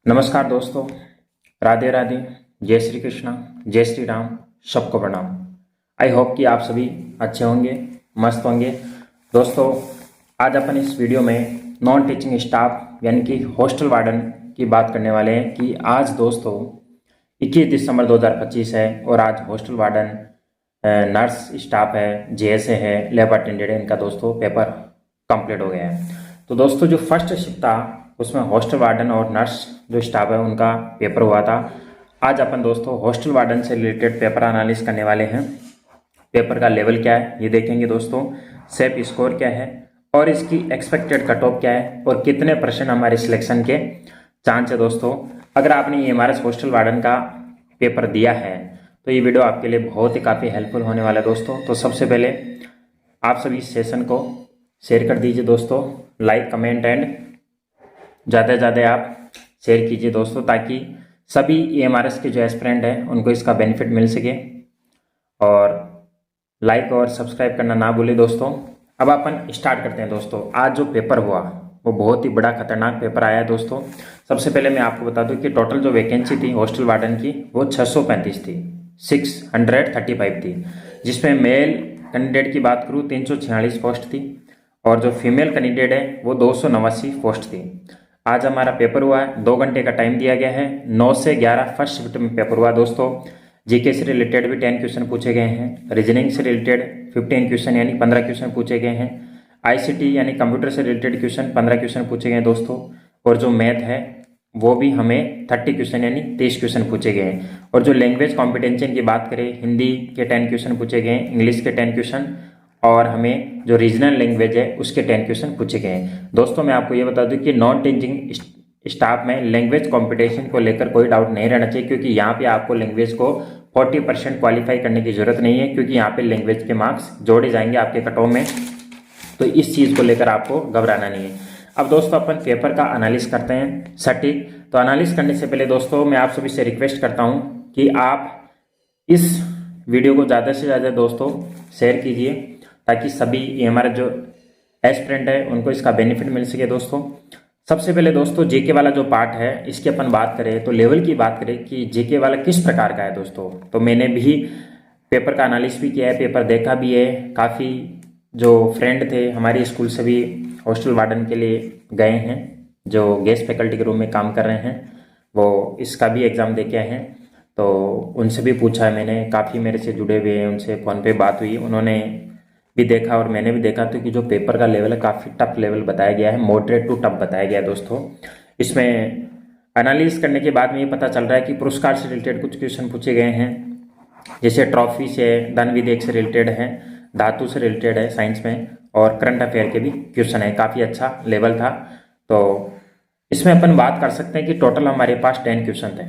नमस्कार दोस्तों, राधे राधे, जय श्री कृष्णा, जय श्री राम, सबको प्रणाम। आई होप कि आप सभी अच्छे होंगे, मस्त होंगे। दोस्तों, आज अपन इस वीडियो में नॉन टीचिंग स्टाफ यानी कि हॉस्टल वार्डन की बात करने वाले हैं कि आज दोस्तों 21 दिसंबर 2025 है और आज हॉस्टल वार्डन, नर्स स्टाफ है, जेएसए है, लैब अटेंडेंट है, इनका दोस्तों पेपर कंप्लीट हो गया है। तो दोस्तों जो फर्स्ट शिफ्ट था उसमें हॉस्टल वार्डन और नर्स जो स्टाफ है उनका पेपर हुआ था। आज अपन दोस्तों हॉस्टल वार्डन से रिलेटेड पेपर एनालिसिस करने वाले हैं। पेपर का लेवल क्या है ये देखेंगे दोस्तों, सेप स्कोर क्या है और इसकी एक्सपेक्टेड कट ऑफ क्या है और कितने % हमारे सिलेक्शन के चांस है। दोस्तों अगर आपने एमआरएस हॉस्टल वार्डन का पेपर दिया है तो ये वीडियो आपके लिए बहुत ही काफ़ी हेल्पफुल होने वाला है दोस्तों। तो सबसे पहले आप सभी इस सेशन को शेयर कर दीजिए दोस्तों, लाइक कमेंट एंड ज़्यादा से ज़्यादा आप शेयर कीजिए दोस्तों, ताकि सभी एमआरएस के जो एस्पिरेंट हैं उनको इसका बेनिफिट मिल सके। और लाइक और सब्सक्राइब करना ना भूलें दोस्तों। अब अपन स्टार्ट करते हैं दोस्तों। आज जो पेपर हुआ वो बहुत ही बड़ा खतरनाक पेपर आया है दोस्तों। सबसे पहले मैं आपको बता दूं कि टोटल जो वैकेंसी थी हॉस्टल वार्डन की वो 635 थी, 635 थी, जिसमें मेल कैंडिडेट की बात करूँ 346 पोस्ट थी और जो फीमेल कैंडिडेट है वो 289 पोस्ट थी। आज हमारा पेपर हुआ है, 2 घंटे का टाइम दिया गया है। 9 से 11 फर्स्ट शिफ्ट में पेपर हुआ दोस्तों। जीके से रिलेटेड भी 10 क्वेश्चन पूछे गए हैं, रीजनिंग से रिलेटेड 15 क्वेश्चन यानी 15 क्वेश्चन पूछे गए हैं, आईसीटी यानी कंप्यूटर से रिलेटेड क्वेश्चन 15 क्वेश्चन पूछे गए दोस्तों। और जो मैथ है वो भी हमें 30 क्वेश्चन यानी 30 क्वेश्चन पूछे गए हैं। और जो लैंग्वेज कॉम्पिटेंशन की बात करें, हिंदी के 10 क्वेश्चन पूछे गए हैं, इंग्लिश के 10 क्वेश्चन और हमें जो रीजनल लैंग्वेज है उसके 10 क्वेश्चन पूछे गए हैं दोस्तों। मैं आपको ये बता दूं कि नॉन टीचिंग स्टाफ में लैंग्वेज कंपटीशन को लेकर कोई डाउट नहीं रहना चाहिए, क्योंकि यहाँ पे आपको लैंग्वेज को 40% क्वालिफाई करने की जरूरत नहीं है, क्योंकि यहाँ पे लैंग्वेज के मार्क्स जोड़े जाएंगे आपके कट ऑफ में। तो इस चीज़ को लेकर आपको घबराना नहीं है। अब दोस्तों अपन पेपर का एनालिसिस करते हैं सटीक। तो एनालिसिस करने से पहले दोस्तों मैं आप सभी से रिक्वेस्ट करता हूँ कि आप इस वीडियो को ज़्यादा से ज़्यादा दोस्तों शेयर कीजिए, ताकि सभी हमारे जो एस्पिरेंट है उनको इसका बेनिफिट मिल सके दोस्तों। सबसे पहले दोस्तों जीके वाला जो पार्ट है इसकी अपन बात करें तो लेवल की बात करें कि जीके वाला किस प्रकार का है दोस्तों। तो मैंने भी पेपर का एनालिसिस भी किया है, पेपर देखा भी है। काफ़ी जो फ्रेंड थे हमारे स्कूल से भी हॉस्टल वार्डन के लिए गए हैं, जो गेस्ट फैकल्टी के रूम में काम कर रहे हैं, वो इसका भी एग्ज़ाम दे के आए हैं। तो उनसे भी पूछा है मैंने, काफ़ी मेरे से जुड़े हुए हैं, उनसे फ़ोन पे बात हुई, उन्होंने भी देखा और मैंने भी देखा। तो कि जो पेपर का लेवल है काफ़ी टफ लेवल बताया गया है, मॉडरेट टू टफ बताया गया है दोस्तों। इसमें एनालिसिस करने के बाद में ये पता चल रहा है कि पुरस्कार से रिलेटेड कुछ क्वेश्चन पूछे गए हैं, जैसे ट्रॉफी से, धन विधेयक से रिलेटेड है, धातु से रिलेटेड है साइंस में, और करंट अफेयर के भी क्वेश्चन है। काफ़ी अच्छा लेवल था। तो इसमें अपन बात कर सकते हैं कि टोटल हमारे पास 10 क्वेश्चन थे।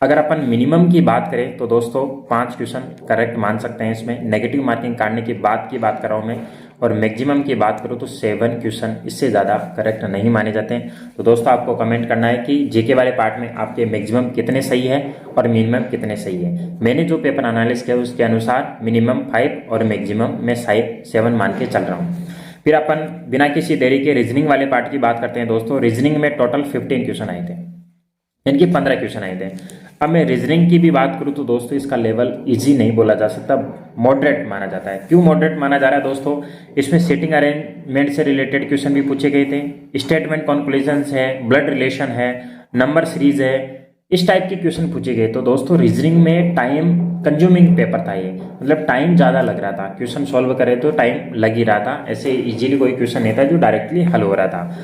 अगर अपन मिनिमम की बात करें तो दोस्तों 5 क्वेश्चन करेक्ट मान सकते हैं। इसमें नेगेटिव मार्किंग काटने की बात कर रहा हूँ मैं। और मैक्सिमम की बात करूँ तो 7 क्वेश्चन, इससे ज़्यादा करेक्ट नहीं माने जाते हैं। तो दोस्तों आपको कमेंट करना है कि जीके वाले पार्ट में आपके मैक्सिमम कितने सही है और मिनिमम कितने सही है। मैंने जो पेपर एनालिसिस किया उसके अनुसार मिनिमम 5 और मैक्सिमम मैं 7 मान के चल रहा हूँ। फिर अपन बिना किसी देरी के रीजनिंग वाले पार्ट की बात करते हैं दोस्तों। रीजनिंग में टोटल 15 क्वेश्चन आए थे, यानी कि 15 क्वेश्चन आए थे। अब मैं रीजनिंग की भी बात करूं तो दोस्तों इसका लेवल इजी नहीं बोला जा सकता, मॉडरेट माना जाता है। क्यों मॉडरेट माना जा रहा है दोस्तों? इसमें सीटिंग अरेंजमेंट से रिलेटेड क्वेश्चन भी पूछे गए थे, स्टेटमेंट कंक्लूजन्स है, ब्लड रिलेशन है, नंबर सीरीज है, इस टाइप के क्वेश्चन पूछे गए। तो दोस्तों रीजनिंग में टाइम कंज्यूमिंग पेपर था ये, मतलब टाइम ज़्यादा लग रहा था। क्वेश्चन सॉल्व करे तो टाइम लग ही रहा था, ऐसे इजीली कोई क्वेश्चन नहीं था जो डायरेक्टली हल हो रहा था।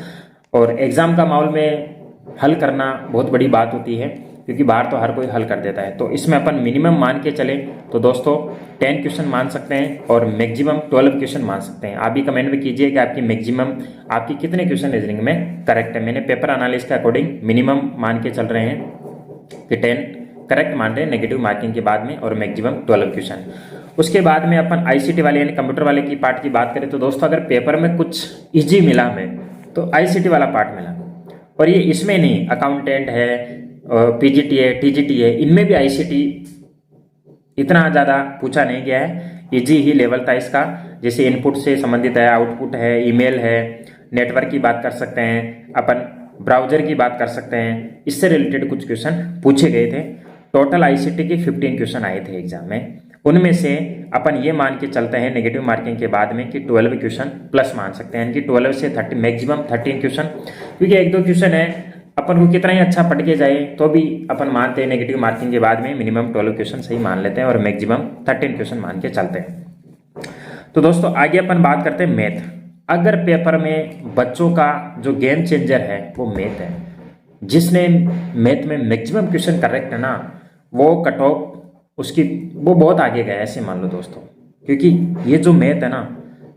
और एग्जाम का माहौल में हल करना बहुत बड़ी बात होती है, क्योंकि बाहर तो हर कोई हल कर देता है। तो इसमें अपन मिनिमम मान के चले तो दोस्तों 10 क्वेश्चन मान सकते हैं और मैक्सिमम 12 क्वेश्चन मान सकते हैं। आप भी कमेंट में कीजिए कि आपकी मैक्सिमम, आपकी कितने क्वेश्चन रीजनिंग में करेक्ट है। मैंने पेपर एनालिसिस के अकॉर्डिंग मिनिमम मान के चल रहे हैं कि 10 करेक्ट मान रहे हैं नेगेटिव मार्किंग के बाद में, और मैक्सिमम 12 क्वेश्चन। उसके बाद में अपन आईसीटी वाले यानी कंप्यूटर वाले की पार्ट की बात करें तो दोस्तों अगर पेपर में कुछ ईजी मिला हमें तो आईसीटी वाला पार्ट मिला। और ये इसमें नहीं, अकाउंटेंट है, पीजीटी है, टीजीटी है, इनमें भी आईसीटी इतना ज़्यादा पूछा नहीं गया है, इजी ही लेवल था इसका। जैसे इनपुट से संबंधित है, आउटपुट है, ईमेल है, नेटवर्क की बात कर सकते हैं अपन, ब्राउजर की बात कर सकते हैं, इससे रिलेटेड कुछ क्वेश्चन पूछे गए थे। टोटल आईसीटी के 15 क्वेश्चन आए थे एग्जाम में। उनमें से अपन ये मान के चलते हैं नेगेटिव मार्किंग के बाद में कि 12 क्वेश्चन प्लस मान सकते हैं, यानी कि 12 से 30 मैक्सिमम 13 क्वेश्चन, क्योंकि एक दो क्वेश्चन है अपन को कितना ही अच्छा पढ़ के जाए तो भी अपन मानते हैं नेगेटिव मार्किंग के बाद में मिनिमम 12 क्वेश्चन सही मान लेते हैं और मैक्सिमम 13 क्वेश्चन मान के चलते हैं। तो दोस्तों आगे अपन बात करते हैं मैथ। अगर पेपर में बच्चों का जो गेम चेंजर है वो मैथ है, जिसने मैथ में मैक्सिमम क्वेश्चन करेक्ट है ना, वो कट ऑफ उसकी वो बहुत आगे गया ऐसे मान लो दोस्तों, क्योंकि ये जो मैथ है ना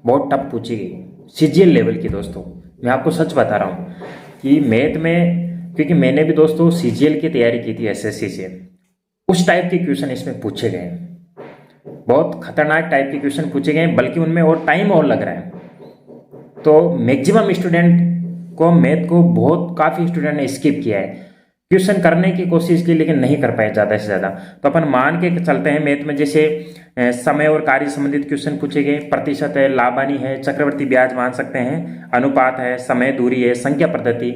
बहुत टफ पूछी गई सीजीएल लेवल की। दोस्तों मैं आपको सच बता रहा हूँ कि मैथ में, क्योंकि मैंने भी दोस्तों सीजीएल की तैयारी की थी एसएससी से, उस टाइप के क्वेश्चन इसमें पूछे गए हैं, बहुत खतरनाक टाइप के क्वेश्चन पूछे गए हैं, बल्कि उनमें और टाइम और लग रहा है। तो मैक्सिमम स्टूडेंट को मैथ को बहुत काफ़ी स्टूडेंट ने स्किप किया है, क्वेश्चन करने की कोशिश की लेकिन नहीं कर पाए ज़्यादा से ज़्यादा। तो अपन मान के चलते हैं मैथ में जैसे समय और कार्य संबंधित क्वेश्चन पूछे गए, प्रतिशत है, लाभानी है, चक्रवर्ती ब्याज मान सकते हैं, अनुपात है, समय दूरी है, संख्या पद्धति,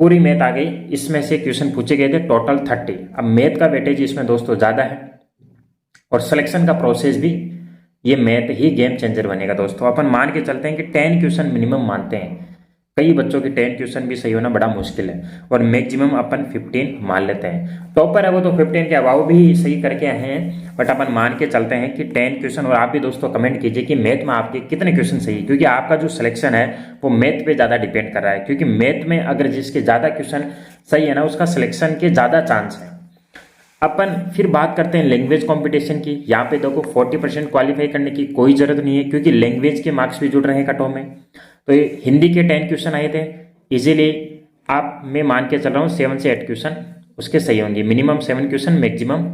पूरी मैथ आ गई। इसमें से क्वेश्चन पूछे गए थे टोटल 30। अब मैथ का वेटेज इसमें दोस्तों ज़्यादा है और सिलेक्शन का प्रोसेस भी ये मैथ ही गेम चेंजर बनेगा दोस्तों। अपन मान के चलते हैं कि 10 क्वेश्चन मिनिमम मानते हैं, कई बच्चों के 10 क्वेश्चन भी सही होना बड़ा मुश्किल है, और मैक्सिमम अपन 15 मान लेते हैं। टॉपर है वो तो 15 के अभाव भी सही करके आए हैं, बट अपन मान के चलते हैं कि 10 क्वेश्चन। और आप भी दोस्तों कमेंट कीजिए कि मैथ में आपके कितने क्वेश्चन सही, क्योंकि आपका जो सिलेक्शन है वो मैथ पे ज़्यादा डिपेंड कर रहा है, क्योंकि मैथ में अगर जिसके ज़्यादा क्वेश्चन सही है ना उसका सिलेक्शन के ज़्यादा चांस है। अपन फिर बात करते हैं लैंग्वेज कंपटीशन की। यहाँ पे देखो 40% क्वालिफाई करने की कोई जरूरत नहीं है, क्योंकि लैंग्वेज के मार्क्स भी जुड़ रहे हैं कटो में। तो ये हिंदी के 10 क्वेश्चन आए थे इजीली, आप मैं मान के चल रहा हूँ 7 से 8 क्वेश्चन उसके सही होंगे, minimum 7 question maximum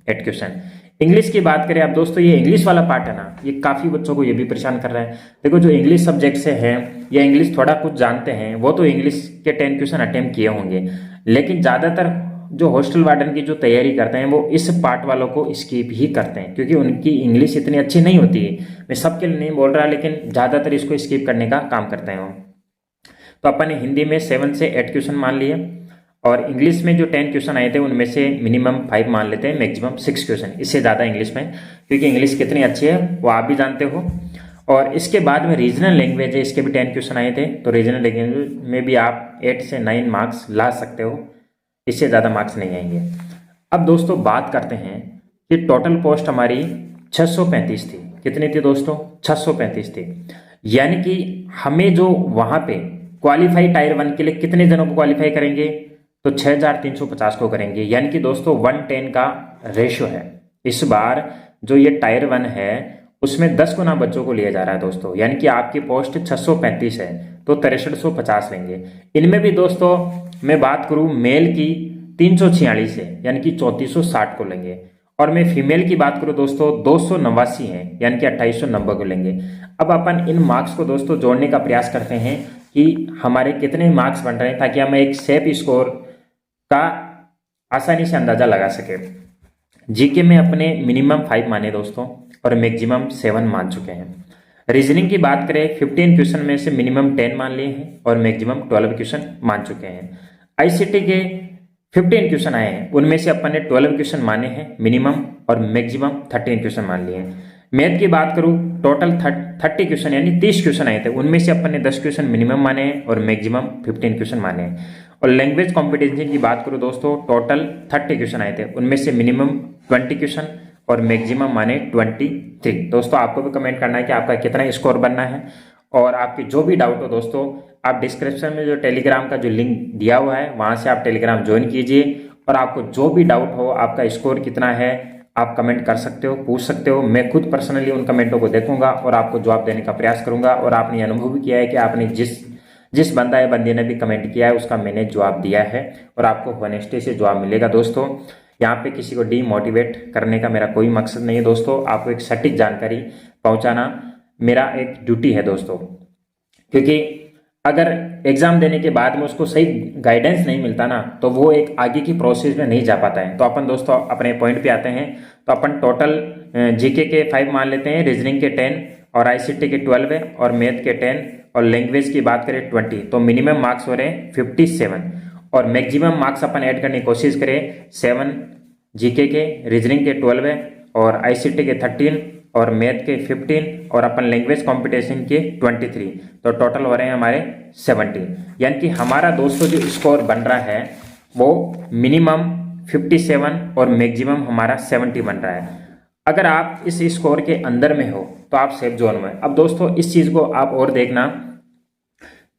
8 question. English की बात करें आप दोस्तों, ये इंग्लिश वाला पार्ट है ना, ये काफ़ी बच्चों को ये भी परेशान कर रहा है। देखो जो इंग्लिश सब्जेक्ट से हैं या इंग्लिश थोड़ा कुछ जानते हैं वो तो इंग्लिश के 10 क्वेश्चन अटेम्प्ट किए होंगे, लेकिन ज़्यादातर जो हॉस्टल वार्डन की जो तैयारी करते हैं वो इस पार्ट वालों को स्किप ही करते हैं, क्योंकि उनकी इंग्लिश इतनी अच्छी नहीं होती है। मैं सबके लिए नहीं बोल रहा, लेकिन ज़्यादातर इसको स्किप करने का काम करते हैं वो। तो अपन ने हिंदी में 7 से 8 क्वेश्चन मान लिए, और इंग्लिश में जो 10 क्वेश्चन आए थे उनमें से मिनिमम 5 मान लेते हैं, मैक्सिमम 6 क्वेश्चन, इससे ज़्यादा इंग्लिश में, क्योंकि इंग्लिश कितनी अच्छी है वो आप भी जानते हो। और इसके बाद में रीजनल लैंग्वेज है, इसके भी 10 क्वेश्चन आए थे, तो रीजनल लैंग्वेज में भी आप 8 से 9 मार्क्स ला सकते हो, इससे ज़्यादा मार्क्स नहीं आएंगे। अब दोस्तों बात करते हैं कि टोटल पोस्ट हमारी 635 थी। कितनी थी दोस्तों? 635 थी। यानी कि हमें जो वहाँ पे क्वालिफाई टायर 1 के लिए कितने जनों को क्वालिफाई करेंगे, तो 6350 को करेंगे, यानी कि दोस्तों 110 का रेशियो है। इस बार जो ये टायर 1 है उसमें 10 गुना बच्चों को लिया जा रहा है दोस्तों, यानी कि आपकी पोस्ट 635 है तो 6350 लेंगे। इनमें भी दोस्तों मैं बात करूं मेल की 346 है, यानी कि 3460 को लेंगे, और मैं फीमेल की बात करूं दोस्तों 289 है, यानी कि 2890 को लेंगे। अब अपन इन मार्क्स को दोस्तों जोड़ने का प्रयास करते हैं कि हमारे कितने मार्क्स बन रहे हैं, ताकि हम एक सेफ स्कोर का आसानी से अंदाजा लगा सके। जीके में अपने मिनिमम 5 माने दोस्तों और मैक्सिमम 7 मान चुके हैं। रीजनिंग की बात करें 15 क्वेश्चन में से मिनिमम 10 मान लिए हैं और मैक्सिमम 12 क्वेश्चन मान चुके हैं। आईसीटी के 15 क्वेश्चन आए हैं, उनमें से अपन ने 12 क्वेश्चन माने हैं मिनिमम और मैक्सिमम 13 क्वेश्चन मान लिए हैं। मैथ की बात करूं टोटल 30 क्वेश्चन यानी 30 क्वेश्चन आए थे, उनमें से अपन ने 10 क्वेश्चन मिनिमम माने हैं और मैक्सिमम 15 क्वेश्चन माने हैं। और लैंग्वेज कॉम्पिटिशन की बात करूं दोस्तों टोटल 30 क्वेश्चन आए थे, उनमें से मिनिमम 20 क्वेश्चन और मैक्सिमम माने 23। दोस्तों आपको भी कमेंट करना है कि आपका कितना स्कोर बनना है, और आपकी जो भी डाउट हो दोस्तों आप डिस्क्रिप्शन में जो टेलीग्राम का जो लिंक दिया हुआ है वहां से आप टेलीग्राम ज्वाइन कीजिए, और आपको जो भी डाउट हो आपका स्कोर कितना है आप कमेंट कर सकते हो, पूछ सकते हो। मैं खुद पर्सनली उन कमेंटों को देखूंगा और आपको जवाब देने का प्रयास करूंगा। और आपने ये अनुभव भी किया है कि आपने जिस बंदा या बंदी ने भी कमेंट किया है उसका मैंने जवाब दिया है, और आपको होनेस्टी से जवाब मिलेगा दोस्तों। यहाँ पे किसी को डीमोटिवेट करने का मेरा कोई मकसद नहीं है दोस्तों, आपको एक सटीक जानकारी पहुँचाना मेरा एक ड्यूटी है दोस्तों, क्योंकि अगर एग्जाम देने के बाद में उसको सही गाइडेंस नहीं मिलता ना तो वो एक आगे की प्रोसेस में नहीं जा पाता है। तो अपन दोस्तों अपने पॉइंट पे आते हैं, तो अपन टोटल जीके के 5 मान लेते हैं, रीजनिंग के 10 और आईसीटी के 12 है, और मैथ के 10 और लैंग्वेज की बात करें 20, तो मिनिमम मार्क्स हो रहे हैं 57 और मैक्सिमम मार्क्स अपन ऐड करने की कोशिश करें 7 जीके के, रीजनिंग के 12 है और आईसीटी के 13 और मैथ के 15 और अपन लैंग्वेज कॉम्पिटिशन के 23, तो टोटल हो रहे हैं हमारे 70। यानी कि हमारा दोस्तों जो स्कोर बन रहा है वो मिनिमम 57 और मैक्सिमम हमारा 70 बन रहा है। अगर आप इस स्कोर के अंदर में हो तो आप सेफ जोन में। अब दोस्तों इस चीज़ को आप और देखना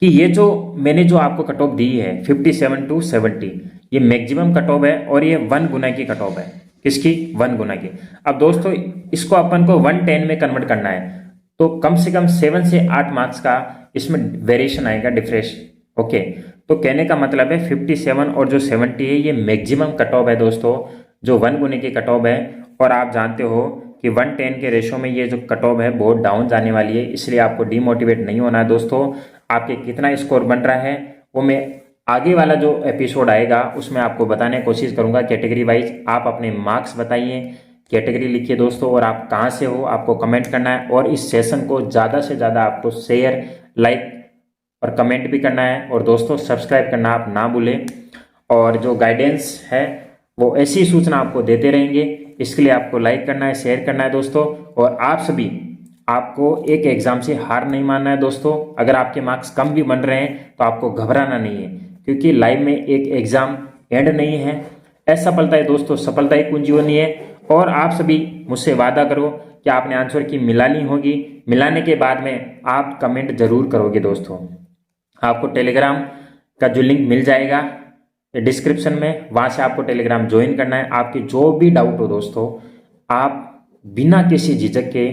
कि ये जो मैंने जो आपको कट ऑफ दी है 57 to 70, ये मैक्सिमम कट ऑफ है और ये 1 गुना की कट ऑफ है। किसकी? 1 गुना की। अब दोस्तों इसको अपन को 110 में कन्वर्ट करना है, तो कम से कम 7 से 8 मार्क्स का इसमें वेरिएशन आएगा, डिफरेंस। ओके, तो कहने का मतलब है 57 और जो 70 है ये मैक्सिमम कट ऑफ है दोस्तों, जो 1 गुने की कट ऑफ है। और आप जानते हो कि 110 के रेशो में ये जो कट ऑफ है बहुत डाउन जाने वाली है, इसलिए आपको डीमोटिवेट नहीं होना है दोस्तों। आपके कितना स्कोर बन रहा है वो मैं आगे वाला जो एपिसोड आएगा उसमें आपको बताने की कोशिश करूंगा कैटेगरी वाइज। आप अपने मार्क्स बताइए, कैटेगरी लिखिए दोस्तों, और आप कहाँ से हो आपको कमेंट करना है। और इस सेशन को ज़्यादा से ज़्यादा आपको शेयर, लाइक और कमेंट भी करना है। और दोस्तों सब्सक्राइब करना आप ना भूलें, और जो गाइडेंस है वो ऐसी सूचना आपको देते रहेंगे। इसके लिए आपको लाइक करना है, शेयर करना है दोस्तों। और आप सभी, आपको एक एग्जाम से हार नहीं मानना है दोस्तों। अगर आपके मार्क्स कम भी बन रहे हैं तो आपको घबराना नहीं है, क्योंकि लाइफ में एक एग्जाम एंड नहीं है। असफलता है दोस्तों, सफलता ही कुंजी होनी है। और आप सभी मुझसे वादा करो कि आपने आंसर की मिलानी होगी, मिलाने के बाद में आप कमेंट जरूर करोगे दोस्तों। आपको टेलीग्राम का जो लिंक मिल जाएगा डिस्क्रिप्शन में, वहां से आपको टेलीग्राम ज्वाइन करना है। आपके जो भी डाउट हो दोस्तों, आप बिना किसी झिझक के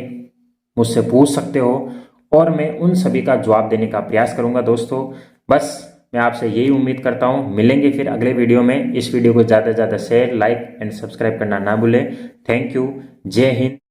मुझसे पूछ सकते हो और मैं उन सभी का जवाब देने का प्रयास करूंगा दोस्तों। बस मैं आपसे यही उम्मीद करता हूं, मिलेंगे फिर अगले वीडियो में। इस वीडियो को ज़्यादा से ज़्यादा शेयर, लाइक एंड सब्सक्राइब करना ना भूलें। थैंक यू, जय हिंद।